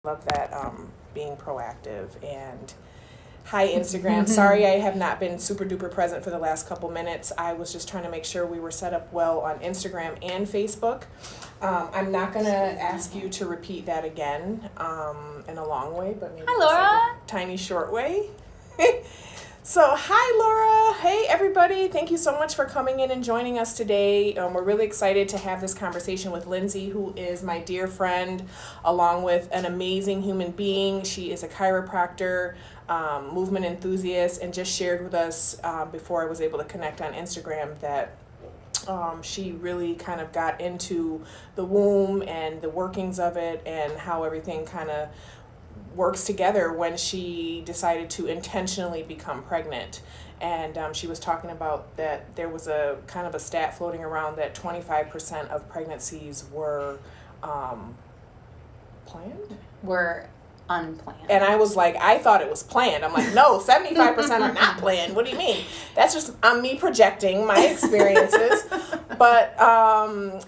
Love that being proactive. And hi, Instagram. Sorry I have not been super duper present for the last couple minutes. I was just trying to make sure we were set up well on Instagram and Facebook. I'm not going to ask you to repeat that again in a long way, but maybe hi, Laura. a tiny short way. So, hi, Laura. Hey, everybody. Thank you so much for coming in and joining us today. We're really excited to have this conversation with Lindsay, who is my dear friend, along with an amazing human being. She is a chiropractor, movement enthusiast, and just shared with us before I was able to connect on Instagram that she really kind of got into the womb and the workings of it and how everything kind of works together when she decided to intentionally become pregnant. And she was talking about that there was a kind of a stat floating around that 25% of pregnancies were planned? Were unplanned. And I was like, I thought it was planned. I'm like, no, 75% are not planned. What do you mean? That's just me projecting my experiences. But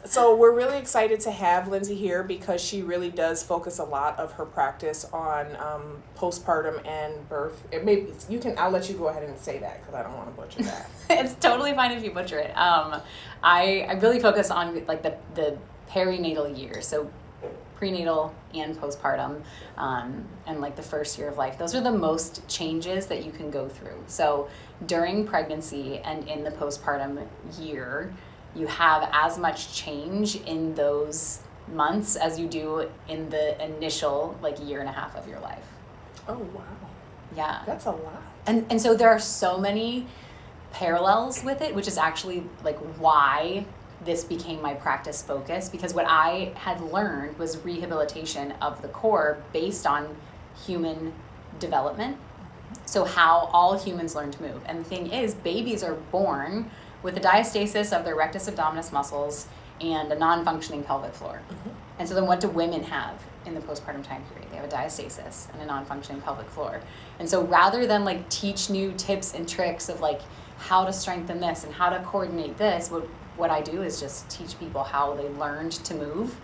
so we're really excited to have Lindsay here because she really does focus a lot of her practice on postpartum and birth. Maybe you can. I'll let you go ahead and say that because I don't want to butcher that. It's totally fine if you butcher it. I really focus on like the perinatal years, so prenatal and postpartum, and like the first year of life. Those are the most changes that you can go through. So during pregnancy and in the postpartum year, you have as much change in those months as you do in the initial like year and a half of your life. Oh, wow. Yeah. That's a lot. And so there are so many parallels with it, which is actually like why this became my practice focus, because what I had learned was rehabilitation of the core based on human development. So how all humans learn to move. And the thing is, babies are born with a diastasis of their rectus abdominis muscles and a non-functioning pelvic floor. Mm-hmm. And so then what do women have in the postpartum time period? They have a diastasis and a non-functioning pelvic floor. And so rather than like teach new tips and tricks of like how to strengthen this and how to coordinate this, what I do is just teach people how they learned to move,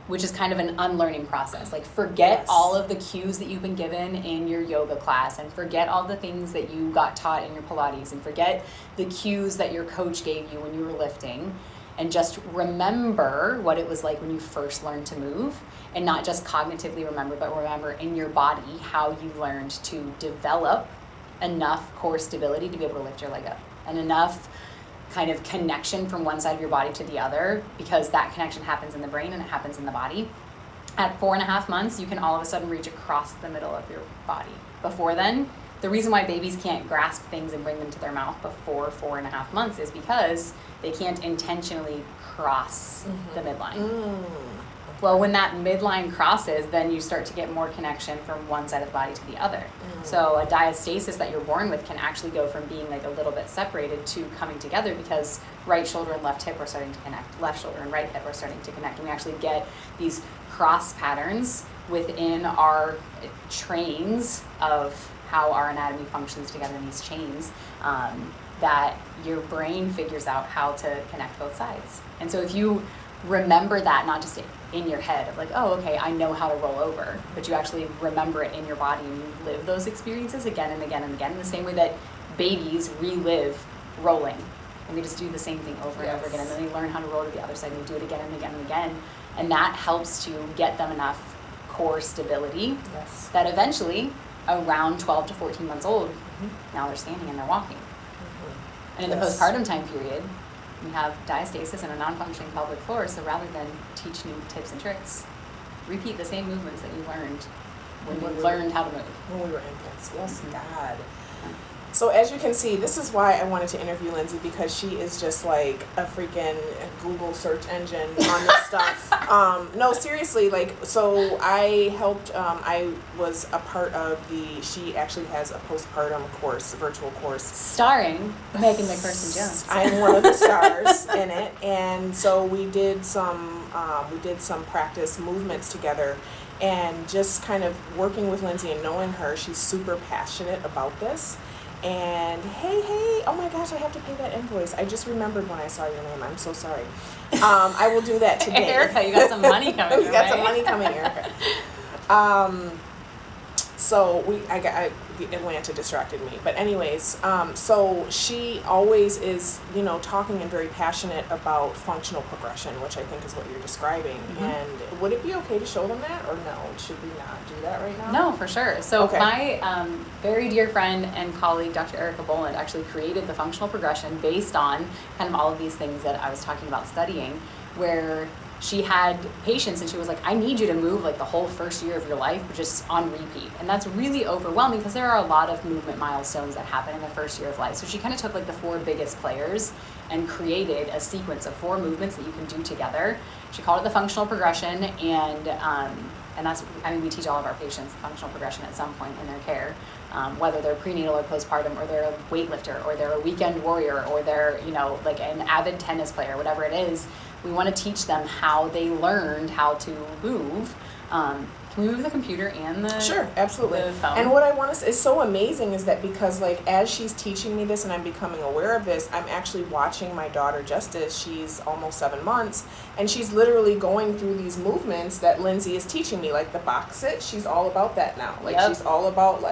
which is kind of an unlearning process. Like forget all of the cues that you've been given in your yoga class, and forget all the things that you got taught in your Pilates, and forget the cues that your coach gave you when you were lifting, and just remember what it was like when you first learned to move, and not just cognitively remember, but remember in your body how you learned to develop enough core stability to be able to lift your leg up, and enough kind of connection from one side of your body to the other, because that connection happens in the brain and it happens in the body. At 4.5 months, you can all of a sudden reach across the middle of your body. Before then, the reason why babies can't grasp things and bring them to their mouth before 4.5 months is because they can't intentionally cross the midline. Well, when that midline crosses, then you start to get more connection from one side of the body to the other. So a diastasis that you're born with can actually go from being like a little bit separated to coming together, because right shoulder and left hip are starting to connect, left shoulder and right hip are starting to connect, and we actually get these cross patterns within our trains of how our anatomy functions together in these chains, that your brain figures out how to connect both sides. And so if you remember that, not just in your head of like, oh, okay, I know how to roll over, but you actually remember it in your body and you live those experiences again and again and again, in the same way that babies relive rolling. And we just do the same thing over and over again, and then they learn how to roll to the other side and they do it again and again and again. And that helps to get them enough core stability that eventually, around 12 to 14 months old, now they're standing and they're walking. And in the postpartum time period, we have diastasis and a non-functioning pelvic floor, so rather than teach new tips and tricks, repeat the same movements that you learned when you learned how to move. When we were infants. Yes, God. So as you can see, this is why I wanted to interview Lindsay, because she is just like a freaking Google search engine on this stuff. No, seriously, like, so I helped, I was a part of she actually has a postpartum course, a virtual course. Starring Megan McPherson Jones. I'm one of the stars in it. And so we did some practice movements together, and just kind of working with Lindsay and knowing her, she's super passionate about this. And hey, oh my gosh, I have to pay that invoice. I just remembered when I saw your name. I'm so sorry. I will do that today. Erica, you got some money coming. You got some money coming, Erica. So Atlanta distracted me, but anyways, so she always is, talking and very passionate about functional progression, which I think is what you're describing. Mm-hmm. And would it be okay to show them that, or no? Should we not do that right now? No, for sure. So okay. My very dear friend and colleague, Dr. Erica Boland, actually created the functional progression based on kind of all of these things that I was talking about studying, where she had patients and she was like, I need you to move like the whole first year of your life, just on repeat. And that's really overwhelming because there are a lot of movement milestones that happen in the first year of life. So she kind of took like the 4 biggest players and created a sequence of 4 movements that you can do together. She called it the functional progression, and that's, we teach all of our patients functional progression at some point in their care, whether they're prenatal or postpartum, or they're a weightlifter, or they're a weekend warrior, or they're, like an avid tennis player, whatever it is. We want to teach them how they learned how to move. Can we move the computer and the Sure, absolutely. The phone? And what I want to say is so amazing is that because as she's teaching me this and I'm becoming aware of this, I'm actually watching my daughter Justice. She's almost 7 months, and she's literally going through these movements that Lindsay is teaching me, like the box sit. She's all about that now. She's all about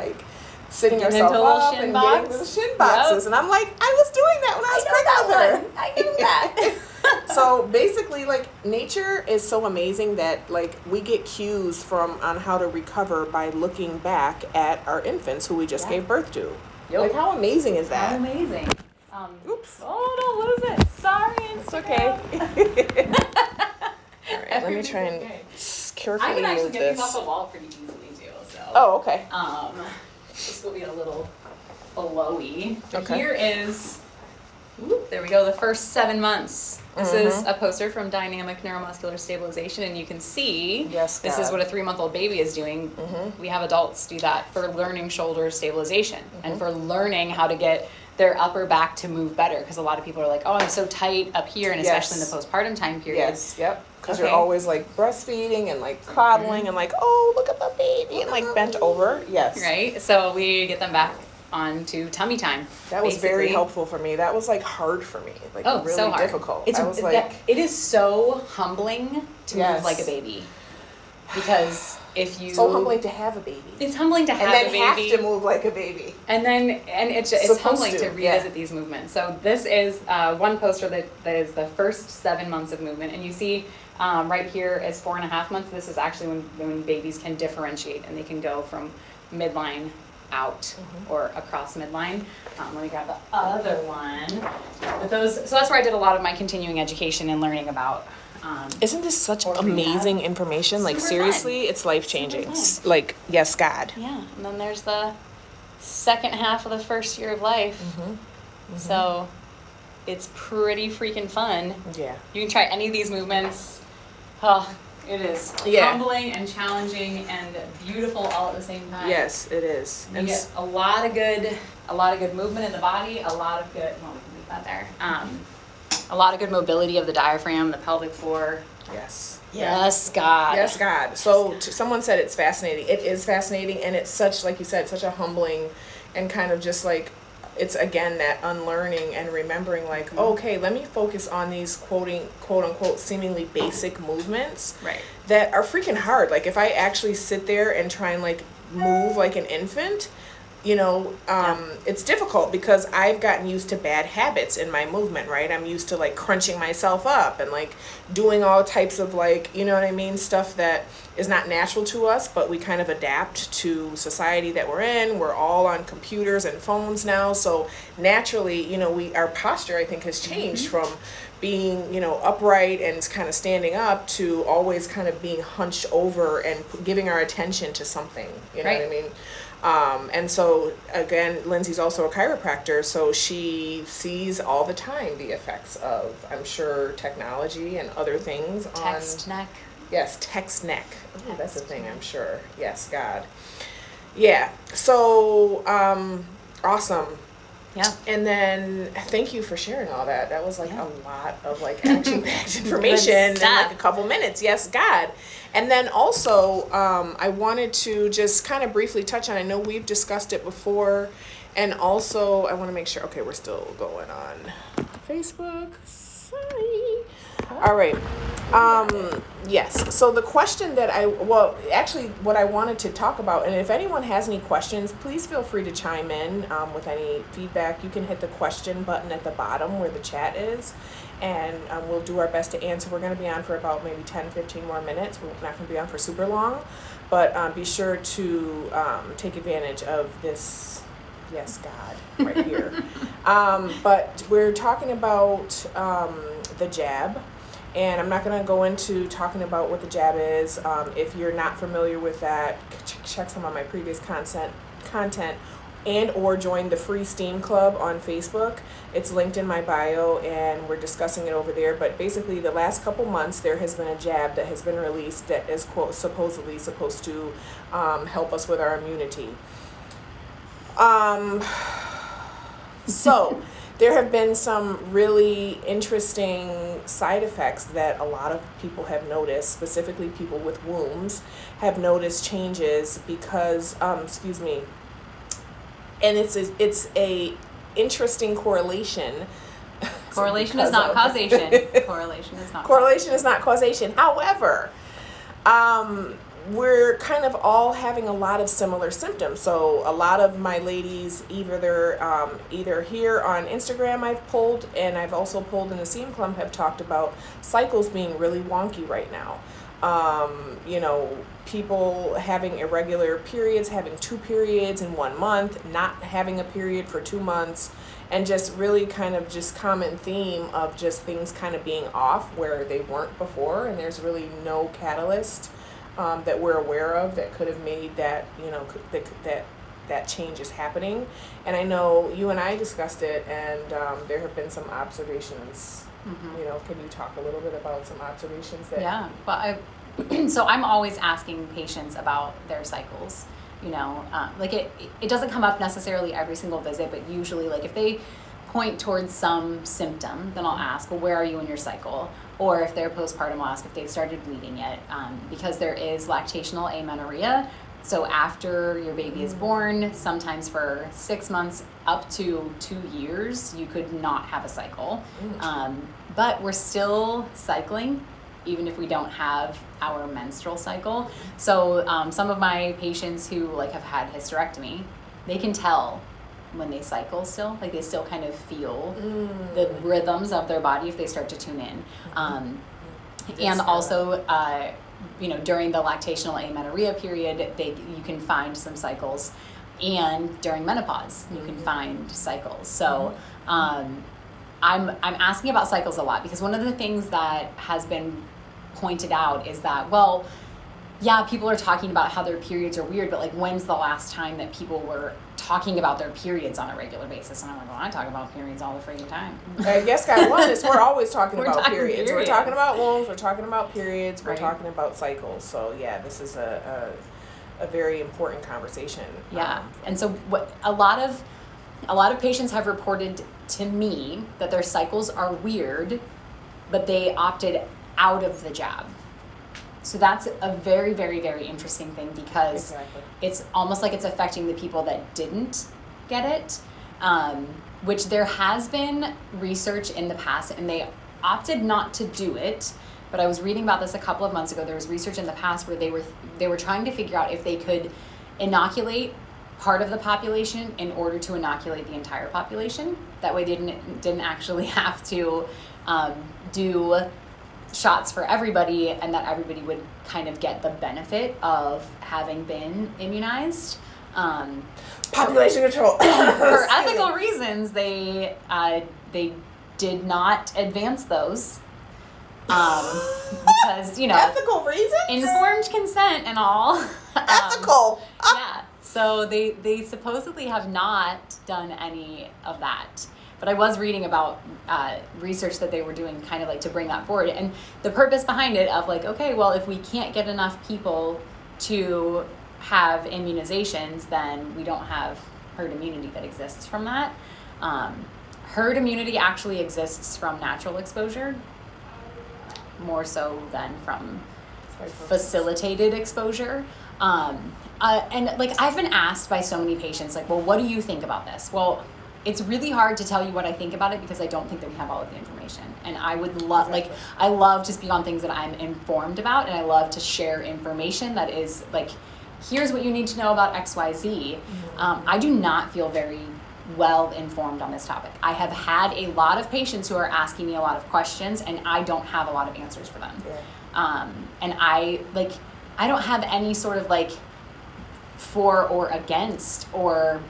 sitting herself up and getting the shin boxes. And I'm like, I was doing that when I was pregnant with her. I knew that. So basically, nature is so amazing that we get cues on how to recover by looking back at our infants who we just gave birth to. Yep. How amazing is that? How amazing. Oops. Oh no, what is it? Sorry, it's okay. All right, let me try and carefully move this. I can actually get these off the wall pretty easily too. So. Oh, okay. This will be a little flowy. Okay. Here is. There we go, the first 7 months. This is a poster from Dynamic Neuromuscular Stabilization, and you can see this is what a 3-month-old baby is doing. We have adults do that for learning shoulder stabilization and for learning how to get their upper back to move better, because a lot of people are like, oh, I'm so tight up here, and especially in the postpartum time period. Yes, yep. Because you're always breastfeeding and coddling and oh, look at the baby, and bent over. Yes. Right? So we get them back onto tummy time. That was very helpful for me. That was hard for me. Really so hard. Difficult. It is so humbling to move like a baby. Because if you so humbling to have a baby. It's humbling to have a baby. And then have to move like a baby. And it's humbling to revisit these movements. So this is one poster that is the first 7 months of movement, and you see right here is 4.5 months. This is actually when babies can differentiate and they can go from midline out or across midline. Let me grab the other one. But so that's where I did a lot of my continuing education and learning about. Isn't this such amazing information? Seriously, fun. It's life-changing. Yes, God. Yeah, and then there's the second half of the first year of life. So it's pretty freaking fun. Yeah. You can try any of these movements. Oh, it is humbling and challenging and beautiful all at the same time. Yes, it is. You get a lot of good movement in the body, a lot of good. Well, we can leave that there. A lot of good mobility of the diaphragm, the pelvic floor. Yes. Yes, God. Yes, God. So someone said it's fascinating. It is fascinating, and it's such, like you said, such a humbling and kind of just it's again that unlearning and remembering okay, let me focus on these quote unquote seemingly basic movements that are freaking hard. If I actually sit there and try and move like an infant, it's difficult because I've gotten used to bad habits in my movement, right? I'm used to crunching myself up and doing all types of stuff that is not natural to us, but we kind of adapt to society that we're in. We're all on computers and phones now. So naturally, our posture, I think, has changed from being, upright and kind of standing up to always kind of being hunched over and giving our attention to something, you know what I mean? And so, again, Lindsay's also a chiropractor, so she sees all the time the effects of, I'm sure, technology and other things Text neck. Yes, text neck. Ooh, that's a thing, I'm sure. Yes, God. Yeah, so, awesome. Yeah. And then thank you for sharing all that. That was a lot of action-packed information in a couple minutes. Yes, God. And then also, I wanted to just kind of briefly touch on, I know we've discussed it before, and also I want to make sure, okay, we're still going on Facebook. Sorry. All right. Yes. So the question that actually what I wanted to talk about, and if anyone has any questions, please feel free to chime in with any feedback. You can hit the question button at the bottom where the chat is, and we'll do our best to answer. We're going to be on for about maybe 10, 15 more minutes. We're not going to be on for super long, but be sure to take advantage of this. Yes, God, right here. But we're talking about the jab. And I'm not going to go into talking about what the jab is. If you're not familiar with that, check some of my previous content and or join the free STEAM Club on Facebook. It's linked in my bio, and we're discussing it over there. But basically, the last couple months, there has been a jab that has been released that is, quote, supposedly supposed to help us with our immunity. So there have been some really interesting side effects that a lot of people have noticed, specifically people with wombs have noticed changes because, and it's a interesting correlation. Correlation is not causation. Correlation is not causation. However, we're kind of all having a lot of similar symptoms. So a lot of my ladies, either here on Instagram I've pulled, and I've also pulled in the STEAM Club, have talked about cycles being really wonky right now. People having irregular periods, having 2 periods in 1 month, not having a period for 2 months, and just really kind of just common theme of just things kind of being off where they weren't before, and there's really no catalyst that we're aware of that could have made that, that change is happening. And I know you and I discussed it, and there have been some observations. Mm-hmm. Can you talk a little bit about some observations that? Yeah, well, so I'm always asking patients about their cycles. It doesn't come up necessarily every single visit, but usually, like, if they point towards some symptom, then I'll ask, well, where are you in your cycle? Or if they're postpartum, I'll ask if they've started bleeding yet, because there is lactational amenorrhea. So after your baby is born, sometimes for 6 months up to 2 years, you could not have a cycle. But we're still cycling, even if we don't have our menstrual cycle. So some of my patients who have had hysterectomy, they can tell when they cycle still, they still kind of feel the rhythms of their body if they start to tune in. And also, during the lactational amenorrhea period, you can find some cycles, and during menopause, you can find cycles. So I'm asking about cycles a lot, because one of the things that has been pointed out is that, well, yeah, people are talking about how their periods are weird, but when's the last time that people were talking about their periods on a regular basis? And I'm like, well, I talk about periods all the freaking time. Yes, guy one is we're always talking about periods. We're talking about wombs, we're talking about periods, we're talking about cycles. So yeah, this is a very important conversation. Yeah, and so what a lot of patients have reported to me that their cycles are weird, but they opted out of the jab. So that's a very, very, very interesting thing, because it's almost like it's affecting the people that didn't get it, which there has been research in the past, and they opted not to do it. But I was reading about this a couple of months ago. There was research in the past where they were trying to figure out if they could inoculate part of the population in order to inoculate the entire population. That way they didn't actually have to do shots for everybody, and that everybody would kind of get the benefit of having been immunized. Population control. For ethical reasons, they did not advance those. Because, ethical reasons? Informed consent and all. Ethical. Yeah. So they supposedly have not done any of that. But I was reading about research that they were doing kind of to bring that forward. And the purpose behind it of okay, well, if we can't get enough people to have immunizations, then we don't have herd immunity that exists from that. Herd immunity actually exists from natural exposure, more so than from facilitated exposure. And I've been asked by so many patients, well, what do you think about this? Well, it's really hard to tell you what I think about it because I don't think that we have all of the information. And I would love, Exactly. I love to speak on things that I'm informed about, and I love to share information that is like, here's what you need to know about XYZ. I do not feel very well informed on this topic. I have had a lot of patients who are asking me a lot of questions, and I don't have a lot of answers for them. Yeah. And I don't have any sort of like for or against or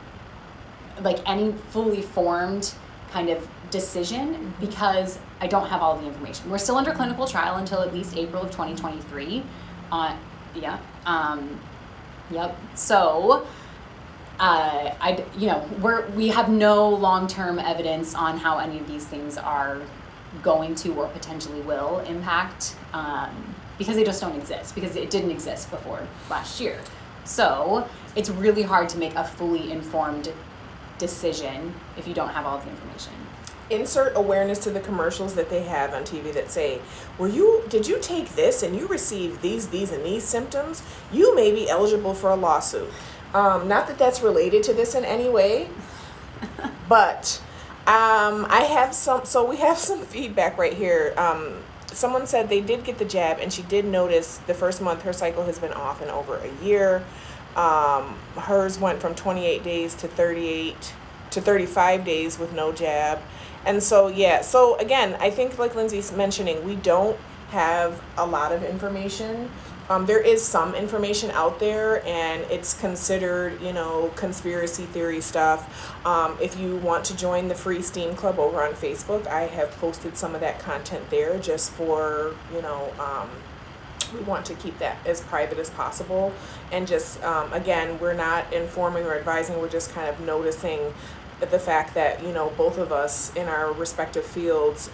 like any fully formed kind of decision because I don't have all the information. We're still under clinical trial until at least April of 2023. Yep. So, we have no long-term evidence on how any of these things are going to or potentially will impact because they just don't exist, because it didn't exist before last year. So it's really hard to make a fully informed decision if you don't have all the information. Insert awareness to the commercials that they have on TV that say, did you take this and you received these and these symptoms? You may be eligible for a lawsuit. Not that that's related to this in any way, but we have some feedback right here. Someone said they did get the jab and she did notice the first month her cycle has been off in over a year. Hers went from 28 days to 38 to 35 days with no jab. And so again, I think like Lindsay's mentioning, we don't have a lot of information. There is some information out there, and it's considered, conspiracy theory stuff. If you want to join the free STEAM Club over on Facebook, I have posted some of that content there just for, we want to keep that as private as possible. And just, again, we're not informing or advising, we're just kind of noticing the fact that, both of us in our respective fields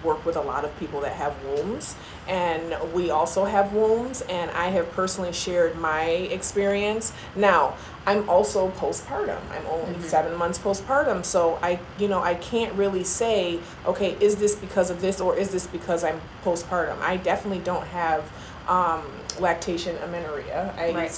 work with a lot of people that have wombs, and we also have wombs, and I have personally shared my experience. Now, I'm also postpartum. I'm only 7 months postpartum, so I can't really say, okay, is this because of this or is this because I'm postpartum? I definitely don't have lactation amenorrhea. I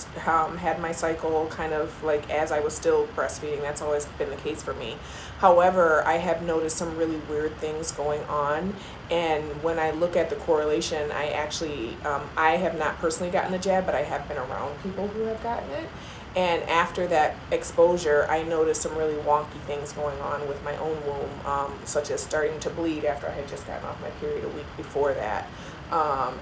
had my cycle kind of like as I was still breastfeeding. That's always been the case for me. However, I have noticed some really weird things going on, and when I look at the correlation, I actually I have not personally gotten the jab, but I have been around people who have gotten it. And after that exposure, I noticed some really wonky things going on with my own womb, such as starting to bleed after I had just gotten off my period a week before that.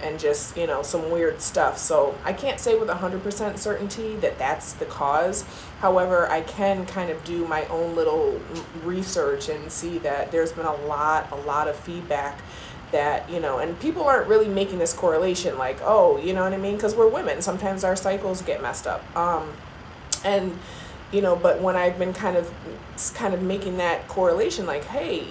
And just, some weird stuff. So I can't say with 100% certainty that that's the cause. However, I can kind of do my own little research and see that there's been a lot of feedback that, and people aren't really making this correlation like, oh, you know what I mean? Because we're women. Sometimes our cycles get messed up. But when I've been kind of making that correlation, like, hey,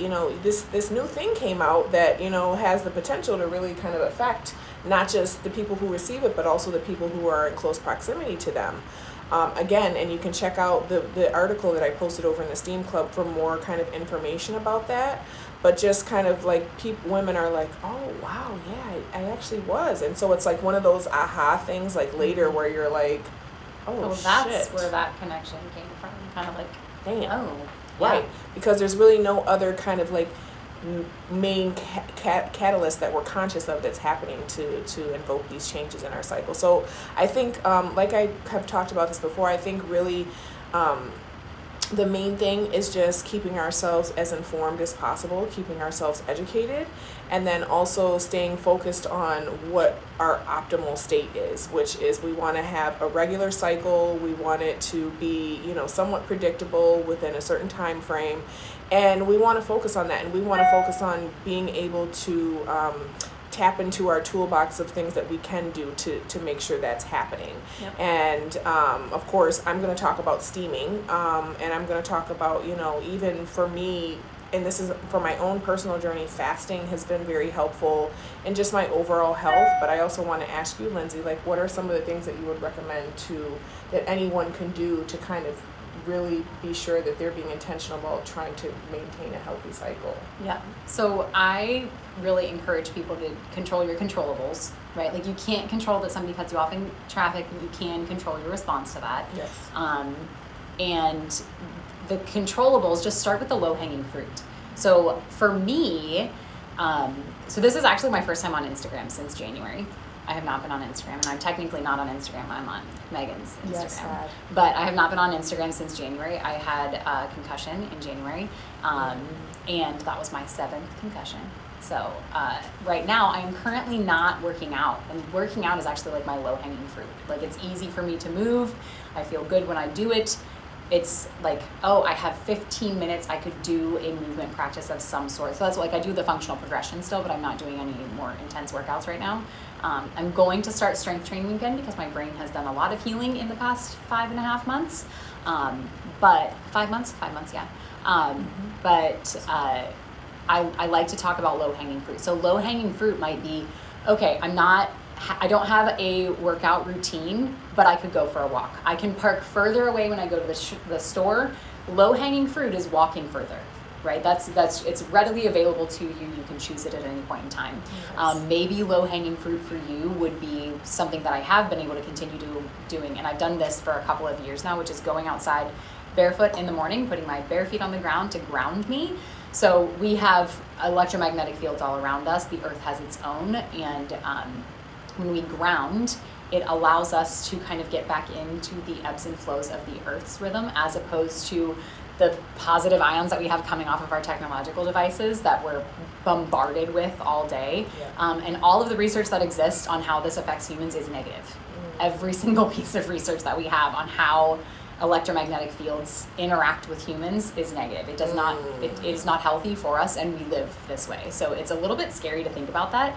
this new thing came out that, has the potential to really kind of affect not just the people who receive it, but also the people who are in close proximity to them. Again, and you can check out the article that I posted over in the STEAM Club for more kind of information about that. But just kind of like women are like, oh, wow, yeah, I actually was. And so it's like one of those aha things like later where you're like, oh, that's shit. Where that connection came from. Kind of like, damn. oh, right. Because there's really no other kind of like main catalyst that we're conscious of that's happening to invoke these changes in our cycle. So I think, like I have talked about this before, I think really the main thing is just keeping ourselves as informed as possible, keeping ourselves educated, and then also staying focused on what our optimal state is, which is we want to have a regular cycle. We want it to be, somewhat predictable within a certain time frame, and we want to focus on that, and we want to focus on being able to tap into our toolbox of things that we can do to make sure that's happening. Yep. And of course, I'm going to talk about steaming, and I'm going to talk about, even for me, and this is for my own personal journey, fasting has been very helpful in just my overall health. But I also want to ask you, Lindsay, like, what are some of the things that you would recommend that anyone can do to kind of really be sure that they're being intentional about trying to maintain a healthy cycle? Yeah. So I really encourage people to control your controllables, right? Like, you can't control that somebody cuts you off in traffic, but you can control your response to that. Yes. And the controllables, just start with the low-hanging fruit. So for me, so this is actually my first time on Instagram since January. I have not been on Instagram, and I'm technically not on Instagram. I'm on Megan's Instagram. Yes, sad. But I have not been on Instagram since January. I had a concussion in January, and that was my 7th concussion. So right now, I am currently not working out, and working out is actually like my low-hanging fruit. Like, it's easy for me to move. I feel good when I do it. It's like, oh, I have 15 minutes, I could do a movement practice of some sort. So that's like, I do the functional progression still, but I'm not doing any more intense workouts right now. I'm going to start strength training again because my brain has done a lot of healing in the past 5.5 months. But 5 months, yeah. But I like to talk about low-hanging fruit. So low-hanging fruit might be, okay, I don't have a workout routine, but I could go for a walk. I can park further away when I go to the store. Low-hanging fruit is walking further, right? It's readily available to you. You can choose it at any point in time. Yes. Maybe low-hanging fruit for you would be something that I have been able to continue doing, and I've done this for a couple of years now, which is going outside barefoot in the morning, putting my bare feet on the ground to ground me. So we have electromagnetic fields all around us. The earth has its own, and when we ground, it allows us to kind of get back into the ebbs and flows of the earth's rhythm, as opposed to the positive ions that we have coming off of our technological devices that we're bombarded with all day. Yeah. And all of the research that exists on how this affects humans is negative. Every single piece of research that we have on how electromagnetic fields interact with humans is negative. It does not, it is not healthy for us, and we live this way. So it's a little bit scary to think about that.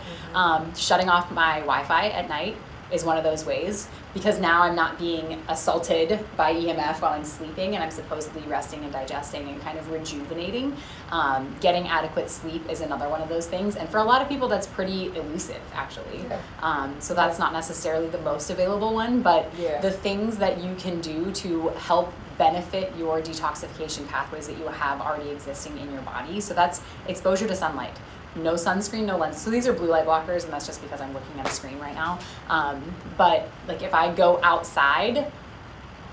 Shutting off my Wi-Fi at night is one of those ways, because now I'm not being assaulted by EMF while I'm sleeping, and I'm supposedly resting and digesting and kind of rejuvenating. Getting adequate sleep is another one of those things, and for a lot of people that's pretty elusive, actually. So that's not necessarily the most available one, but the things that you can do to help benefit your detoxification pathways that you have already existing in your body. So that's exposure to sunlight. No sunscreen, no lens. So these are blue light blockers, and that's just because I'm looking at a screen right now. But like, if I go outside,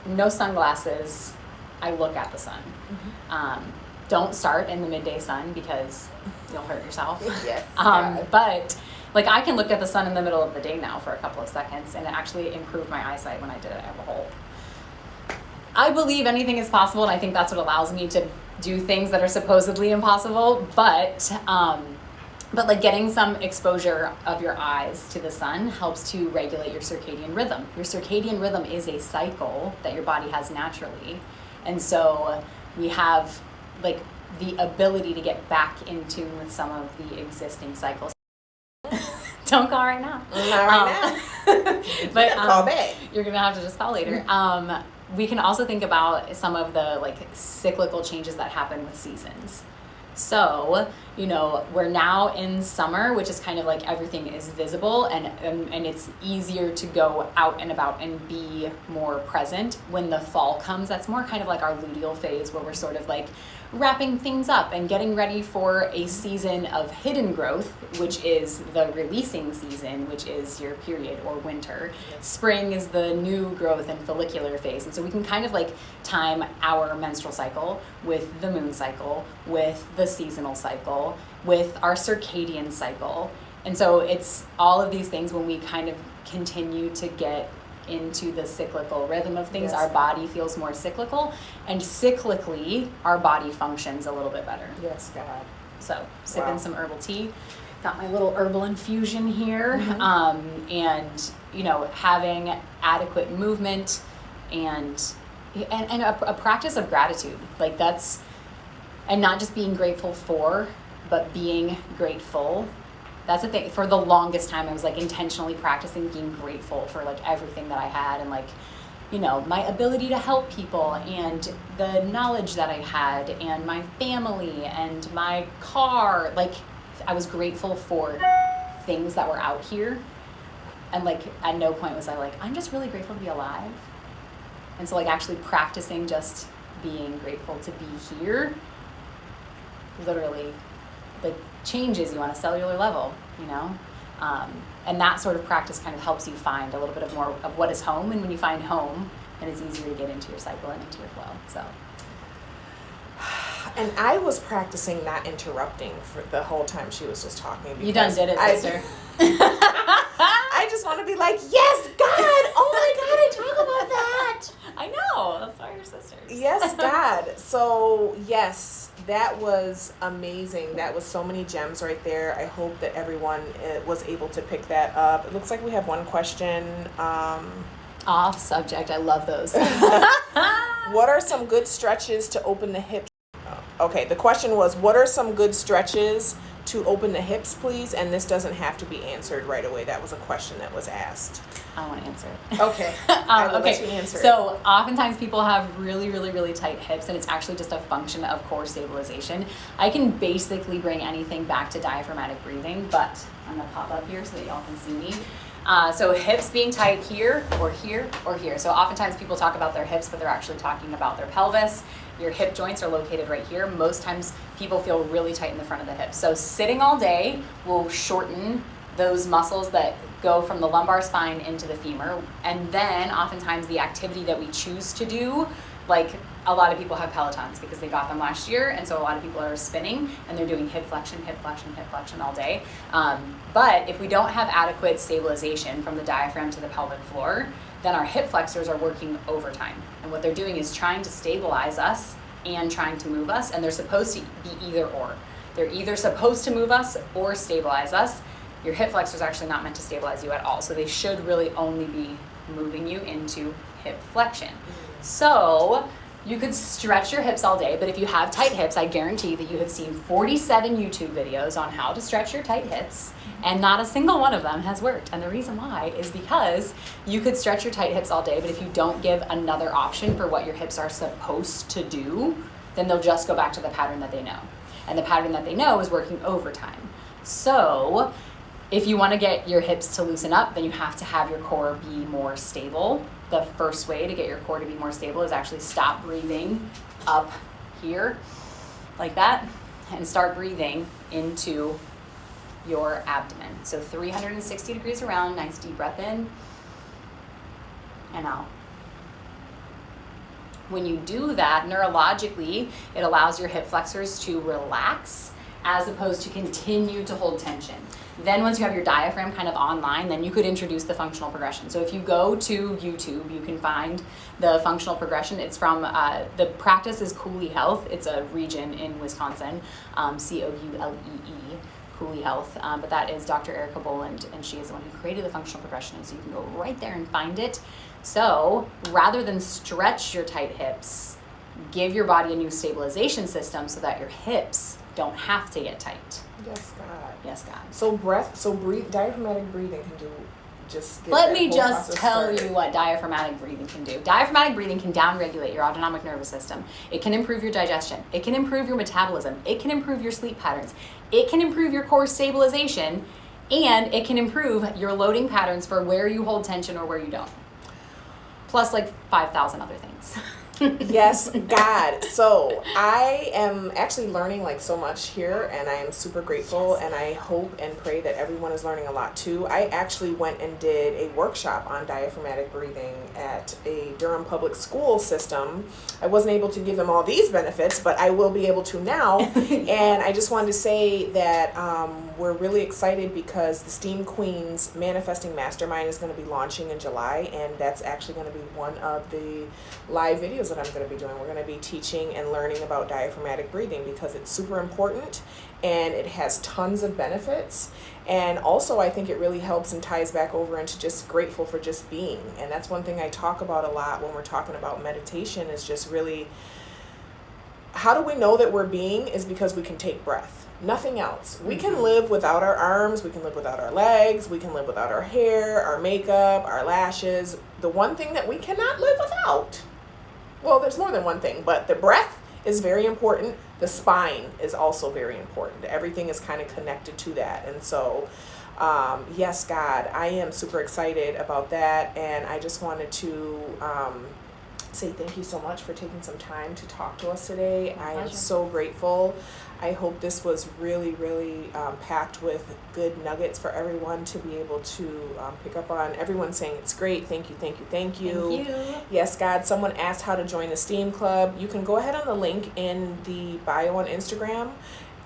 no sunglasses, I look at the sun. Don't start in the midday sun because you'll hurt yourself. Yes. But like, I can look at the sun in the middle of the day now for a couple of seconds, and it actually improved my eyesight when I did it as a whole. I believe anything is possible, and I think that's what allows me to do things that are supposedly impossible. But like, getting some exposure of your eyes to the sun helps to regulate your circadian rhythm. Your circadian rhythm is a cycle that your body has naturally. And so we have like the ability to get back in tune with some of the existing cycles. Don't call right now. Not right now. But call back. You're gonna have to just call later. We can also think about some of the like cyclical changes that happen with seasons. So, you know, we're now in summer, which is kind of like everything is visible, and it's easier to go out and about and be more present. When the fall comes, that's more kind of like our luteal phase, where we're sort of like wrapping things up and getting ready for a season of hidden growth, which is the releasing season, which is your period or winter. Spring is the new growth and follicular phase. And so we can kind of like time our menstrual cycle with the moon cycle, with the seasonal cycle, with our circadian cycle. And so it's all of these things. When we kind of continue to get into the cyclical rhythm of things, our body feels more cyclical, and cyclically our body functions a little bit better. Yes, God. So sipping some herbal tea, got my little herbal infusion here, and you know, having adequate movement and a practice of gratitude, like that's, and not just being grateful for, but being grateful. That's the thing. For the longest time, I was like intentionally practicing being grateful for like everything that I had, and like, you know, my ability to help people, and the knowledge that I had, and my family, and my car. Like, I was grateful for things that were out here, and like at no point was I like, I'm just really grateful to be alive. And so like actually practicing just being grateful to be here, literally, like, changes you on a cellular level, you know? And that sort of practice kind of helps you find a little bit of more of what is home. And when you find home, and it's easier to get into your cycle and into your flow. So. And I was practicing not interrupting for the whole time she was just talking. You done did it, sister. I just want to be like, yes, God! Oh my God, I talk about that! I know. That's why you're sisters. Yes, God. So, yes, that was amazing. That was so many gems right there. I hope that everyone was able to pick that up. It looks like we have one question. Off subject. I love those. What are some good stretches to open the hips? Okay, the question was, what are some good stretches to open the hips, please? And this doesn't have to be answered right away. That was a question that was asked. I want to answer it. Okay. I will let you answer So it. oftentimes people have really, really, really tight hips, and it's actually just a function of core stabilization. I can basically bring anything back to diaphragmatic breathing, but I'm going to pop up here so that y'all can see me. So hips being tight here or here or here. So oftentimes people talk about their hips, but they're actually talking about their pelvis. Your hip joints are located right here. Most times people feel really tight in the front of the hips. So sitting all day will shorten those muscles that go from the lumbar spine into the femur. And then oftentimes the activity that we choose to do, like a lot of people have Pelotons because they got them last year. And so a lot of people are spinning and they're doing hip flexion, hip flexion, hip flexion all day. But if we don't have adequate stabilization from the diaphragm to the pelvic floor, then our hip flexors are working overtime. And what they're doing is trying to stabilize us and trying to move us, and they're supposed to be either or. They're either supposed to move us or stabilize us. Your hip flexors are actually not meant to stabilize you at all, so they should really only be moving you into hip flexion. So you could stretch your hips all day, but if you have tight hips, I guarantee that you have seen 47 YouTube videos on how to stretch your tight hips, and not a single one of them has worked. And the reason why is because you could stretch your tight hips all day, but if you don't give another option for what your hips are supposed to do, then they'll just go back to the pattern that they know. And the pattern that they know is working overtime. So if you want to get your hips to loosen up, then you have to have your core be more stable. The first way to get your core to be more stable is actually stop breathing up here like that and start breathing into your abdomen. So 360 degrees around, nice deep breath in and out. When you do that, neurologically, it allows your hip flexors to relax as opposed to continue to hold tension. Then once you have your diaphragm kind of online, then you could introduce the functional progression. So if you go to YouTube, you can find the functional progression. It's from, the practice is Cooley Health. It's a region in Wisconsin, C-O-U-L-E-E, Cooley Health. But that is Dr. Erica Boland, and she is the one who created the functional progression. So you can go right there and find it. So rather than stretch your tight hips, give your body a new stabilization system so that your hips don't have to get tight. Yes, God. Yes, God. So diaphragmatic breathing can do Let me just tell you what diaphragmatic breathing can do. Diaphragmatic breathing can downregulate your autonomic nervous system. It can improve your digestion. It can improve your metabolism. It can improve your sleep patterns. It can improve your core stabilization, and it can improve your loading patterns for where you hold tension or where you don't. Plus like 5,000 other things. Yes, God. So I am actually learning like so much here, and I am super grateful, and I hope and pray that everyone is learning a lot too. I actually went and did a workshop on diaphragmatic breathing at a Durham public school system. I wasn't able to give them all these benefits, but I will be able to now. And I just wanted to say that we're really excited because the Steam Queens Manifesting Mastermind is going to be launching in July, and that's actually going to be one of the live videos that I'm going to be doing. We're going to be teaching and learning about diaphragmatic breathing because it's super important and it has tons of benefits. And also I think it really helps and ties back over into just grateful for just being. And that's one thing I talk about a lot when we're talking about meditation, is just really, how do we know that we're being is because we can take breath. Nothing else. We can live without our arms, we can live without our legs, we can live without our hair, our makeup, our lashes. The one thing that we cannot live without, well, there's more than one thing, but the breath is very important. The spine is also very important. Everything is kind of connected to that. And so, yes, God, I am super excited about that. And I just wanted to say thank you so much for taking some time to talk to us today. I am pleasure. so grateful. I hope this was really, really packed with good nuggets for everyone to be able to pick up on. Everyone saying it's great. Thank you, thank you, thank you. Thank you. Yes, God. Someone asked how to join the STEAM Club. You can go ahead on the link in the bio on Instagram,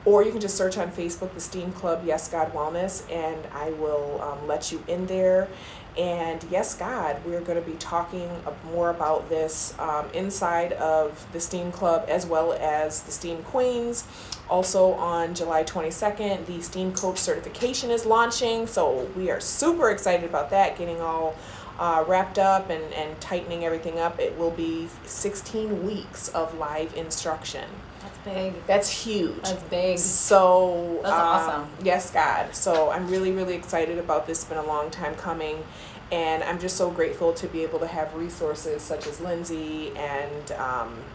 or you can just search on Facebook, the STEAM Club, Yes, God Wellness, and I will let you in there. And yes, God, we're going to be talking more about this inside of the STEAM Club as well as the STEAM Queens. Also on July 22nd, the STEAM Coach certification is launching. So we are super excited about that, getting all wrapped up and tightening everything up. It will be 16 weeks of live instruction. That's big. That's huge. That's big. So that's awesome. Yes, God. So I'm really, really excited about this. It's been a long time coming. And I'm just so grateful to be able to have resources such as Lindsay and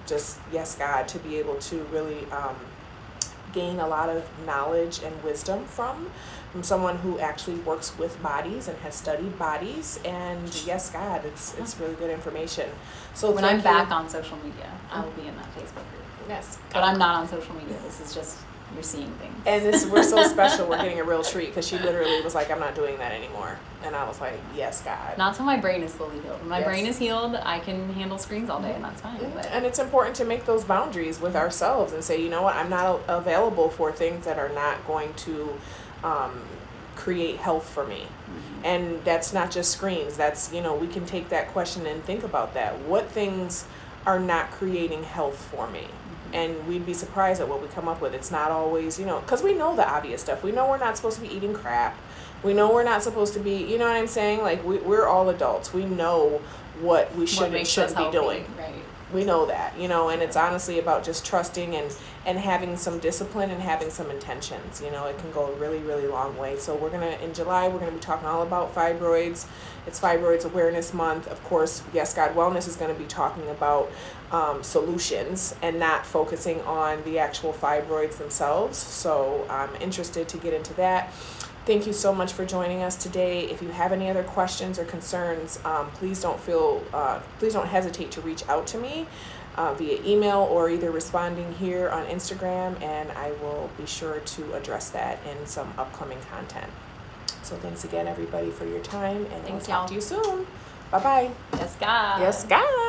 just, yes, God, to be able to really gain a lot of knowledge and wisdom from someone who actually works with bodies and has studied bodies. And yes, God, it's really good information. So when I'm back on social media, I will be in that Facebook group. Yes. But I'm not on social media. This is just, you're seeing things. And we're so special. We're getting a real treat because she literally was like, I'm not doing that anymore. And I was like, yes, God. Not till my brain is fully healed. When my Yes. brain is healed, I can handle screens all day, and that's fine. But And it's important to make those boundaries with ourselves and say, you know what, I'm not available for things that are not going to create health for me. And that's not just screens. That's, we can take that question and think about that. What things are not creating health for me? And we'd be surprised at what we come up with. It's not always, because we know the obvious stuff. We know we're not supposed to be eating crap. We know we're not supposed to be, you know what I'm saying? Like, we're all adults. We know what we should and shouldn't be doing. Right. We know that, and it's honestly about just trusting and having some discipline and having some intentions. It can go a really, really long way. So in July, we're going to be talking all about fibroids. It's Fibroids Awareness Month. Of course, Yes, God Wellness is going to be talking about solutions and not focusing on the actual fibroids themselves. So I'm interested to get into that. Thank you so much for joining us today. If you have any other questions or concerns, please don't hesitate to reach out to me via email or either responding here on Instagram, and I will be sure to address that in some upcoming content. So thanks again, everybody, for your time, and we'll talk to you soon. Bye-bye. Yes, God. Yes, God.